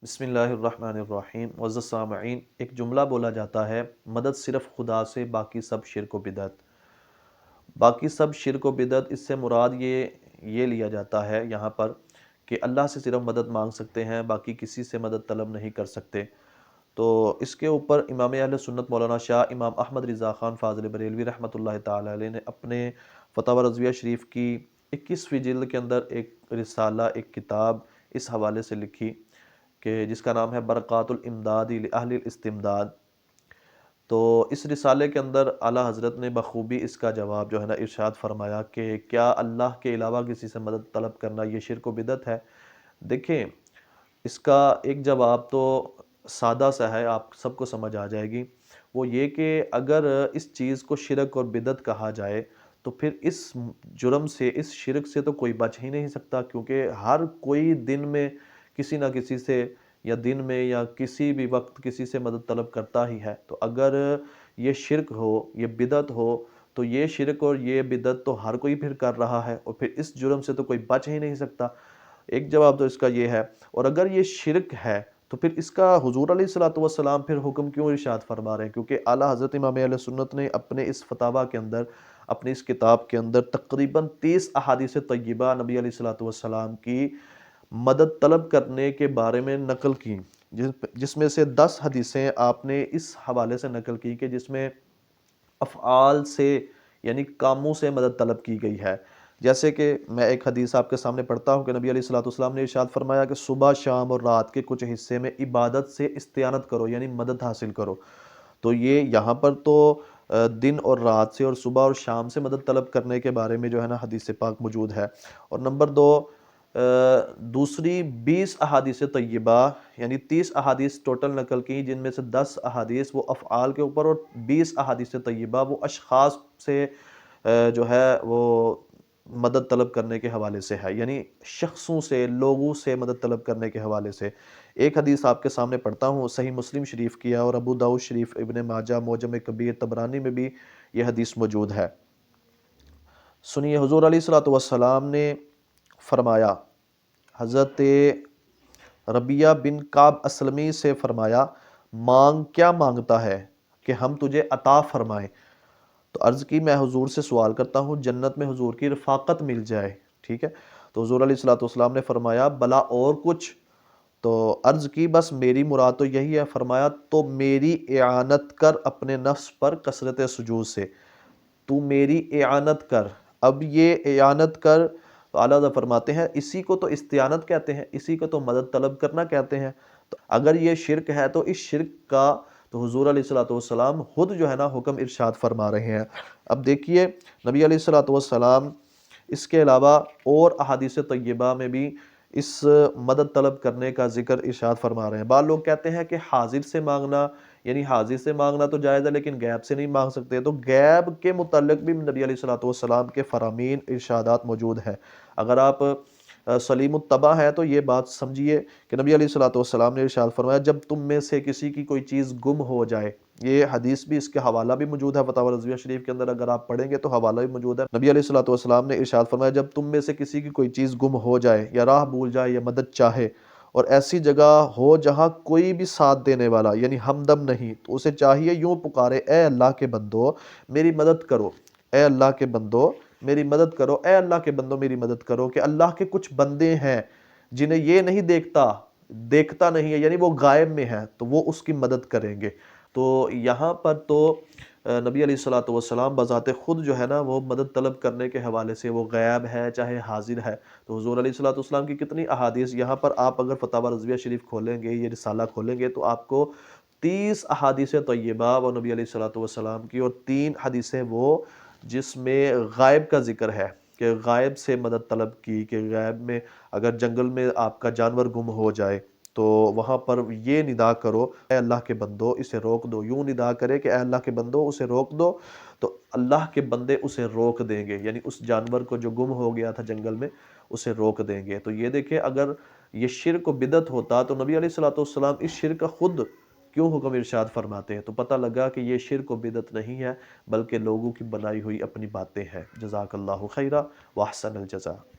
بسم اللہ الرحمن الرحیم معزز سامعین، ایک جملہ بولا جاتا ہے، مدد صرف خدا سے، باقی سب شرک و بدعت۔ باقی سب شرک و بدعت، اس سے مراد یہ لیا جاتا ہے یہاں پر کہ اللہ سے صرف مدد مانگ سکتے ہیں، باقی کسی سے مدد طلب نہیں کر سکتے۔ تو اس کے اوپر امام اہل سنت مولانا شاہ امام احمد رضا خان فاضل بریلوی رحمۃ اللہ تعالی علیہ نے اپنے فتاوی رضویہ شریف کی 21ویں جلد کے اندر ایک رسالہ، ایک کتاب اس حوالے سے لکھی کہ جس کا نام ہے برکات الامداد لأہل الاستمداد۔ تو اس رسالے کے اندر اعلیٰ حضرت نے بخوبی اس کا جواب جو ہے نا ارشاد فرمایا کہ کیا اللہ کے علاوہ کسی سے مدد طلب کرنا یہ شرک و بدعت ہے؟ دیکھیں، اس کا ایک جواب تو سادہ سا ہے، آپ سب کو سمجھ آ جائے گی۔ وہ یہ کہ اگر اس چیز کو شرک اور بدعت کہا جائے تو پھر اس جرم سے، اس شرک سے تو کوئی بچ ہی نہیں سکتا، کیونکہ ہر کوئی دن میں کسی نہ کسی سے، یا دن میں یا کسی بھی وقت کسی سے مدد طلب کرتا ہی ہے۔ تو اگر یہ شرک ہو، یہ بدعت ہو، تو یہ شرک اور یہ بدعت تو ہر کوئی پھر کر رہا ہے، اور پھر اس جرم سے تو کوئی بچ ہی نہیں سکتا۔ ایک جواب تو اس کا یہ ہے۔ اور اگر یہ شرک ہے تو پھر اس کا حضور علیہ الصلوۃ والسلام پھر حکم کیوں ارشاد فرما رہے ہیں؟ کیونکہ اعلیٰ حضرت امام اہل سنت نے اپنے اس فتاویٰ کے اندر، اپنی اس کتاب کے اندر تقریباً 30 احادیث طیبہ نبی علیہ الصلوۃ والسلام کی مدد طلب کرنے کے بارے میں نقل کی، جس میں سے 10 حدیثیں آپ نے اس حوالے سے نقل کی کہ جس میں افعال سے، یعنی کاموں سے مدد طلب کی گئی ہے۔ جیسے کہ میں ایک حدیث آپ کے سامنے پڑھتا ہوں کہ نبی علیہ الصلوۃ والسلام نے ارشاد فرمایا کہ صبح، شام اور رات کے کچھ حصے میں عبادت سے استعانت کرو، یعنی مدد حاصل کرو۔ تو یہ یہاں پر تو دن اور رات سے اور صبح اور شام سے مدد طلب کرنے کے بارے میں جو ہے نا حدیث پاک موجود ہے۔ اور نمبر 2، دوسری 20 احادیث طیبہ، یعنی 30 احادیث ٹوٹل نقل کی، جن میں سے 10 احادیث وہ افعال کے اوپر اور 20 احادیث طیبہ وہ اشخاص سے جو ہے وہ مدد طلب کرنے کے حوالے سے ہے، یعنی شخصوں سے، لوگوں سے مدد طلب کرنے کے حوالے سے۔ ایک حدیث آپ کے سامنے پڑھتا ہوں، صحیح مسلم شریف کی ہے، اور ابو داؤد شریف، ابن ماجہ، معجم کبیر، طبرانی میں بھی یہ حدیث موجود ہے۔ سنیے، حضور علیہ الصلوۃ والسلام نے فرمایا، حضرت ربیہ بن کعب اسلمی سے فرمایا، مانگ، کیا مانگتا ہے کہ ہم تجھے عطا فرمائیں؟ تو عرض کی، میں حضور سے سوال کرتا ہوں جنت میں حضور کی رفاقت مل جائے، ٹھیک ہے؟ تو حضور علیہ الصلوۃ والسلام نے فرمایا، بلا اور کچھ؟ تو عرض کی، بس میری مراد تو یہی ہے۔ فرمایا، تو میری اعانت کر اپنے نفس پر کثرت سجود سے، تو میری اعانت کر۔ اب یہ اعانت کر، تو اعلیٰ حضرت فرماتے ہیں اسی کو تو استعانت کہتے ہیں، اسی کو تو مدد طلب کرنا کہتے ہیں۔ تو اگر یہ شرک ہے تو اس شرک کا تو حضور علیہ الصلوۃ والسلام خود جو ہے نا حکم ارشاد فرما رہے ہیں۔ اب دیکھیے، نبی علیہ الصلوۃ والسلام اس کے علاوہ اور احادیث طیبہ میں بھی اس مدد طلب کرنے کا ذکر ارشاد فرما رہے ہیں۔ بعض لوگ کہتے ہیں کہ حاضر سے مانگنا، یعنی حاضر سے مانگنا تو جائز ہے لیکن غیب سے نہیں مانگ سکتے۔ تو غیب کے متعلق بھی نبی علیہ الصلوۃ والسلام کے فرامین، ارشادات موجود ہیں۔ اگر آپ سلیم الطبع ہے تو یہ بات سمجھیے کہ نبی علیہ الصلوۃ والسلام نے ارشاد فرمایا، جب تم میں سے کسی کی کوئی چیز گم ہو جائے، یہ حدیث بھی، اس کے حوالہ بھی موجود ہے فتاوی رضویہ شریف کے اندر، اگر آپ پڑھیں گے تو حوالہ بھی موجود ہے۔ نبی علیہ الصلوۃ والسلام نے ارشاد فرمایا، جب تم میں سے کسی کی کوئی چیز گم ہو جائے یا راہ بھول جائے یا مدد چاہے، اور ایسی جگہ ہو جہاں کوئی بھی ساتھ دینے والا یعنی ہمدم نہیں، تو اسے چاہیے یوں پکارے، اے اللہ کے بندو میری مدد کرو، اے اللہ کے بندو میری مدد کرو، اے اللہ کے بندو میری مدد کرو۔ کہ اللہ کے کچھ بندے ہیں جنہیں یہ نہیں دیکھتا نہیں ہے، یعنی وہ غائب میں ہے، تو وہ اس کی مدد کریں گے۔ تو یہاں پر تو نبی علیہ الصلوۃ والسلام بذات خود جو ہے نا وہ مدد طلب کرنے کے حوالے سے، وہ غائب ہے چاہے حاضر ہے۔ تو حضور علیہ الصلوۃ والسلام کی کتنی احادیث یہاں پر، آپ اگر فتاوی رضویہ شریف کھولیں گے، یہ رسالہ کھولیں گے، تو آپ کو 30 احادیث طیبہ وہ نبی علیہ الصلوۃ والسلام کی، اور 3 حدیثیں وہ جس میں غائب کا ذکر ہے، کہ غائب سے مدد طلب کی، کہ غائب میں اگر جنگل میں آپ کا جانور گم ہو جائے تو وہاں پر یہ ندا کرو، اے اللہ کے بندو اسے روک دو، یوں ندا کرے کہ اے اللہ کے بندو اسے روک دو، تو اللہ کے بندے اسے روک دیں گے، یعنی اس جانور کو جو گم ہو گیا تھا جنگل میں اسے روک دیں گے۔ تو یہ دیکھیں، اگر یہ شرک و بدعت ہوتا تو نبی علیہ الصلوۃ والسلام اس شرک کا خود کیوں حکم ارشاد فرماتے ہیں؟ تو پتہ لگا کہ یہ شرک و بدعت نہیں ہے، بلکہ لوگوں کی بنائی ہوئی اپنی باتیں ہیں۔ جزاک اللہ خیرہ واحسن الجزاء۔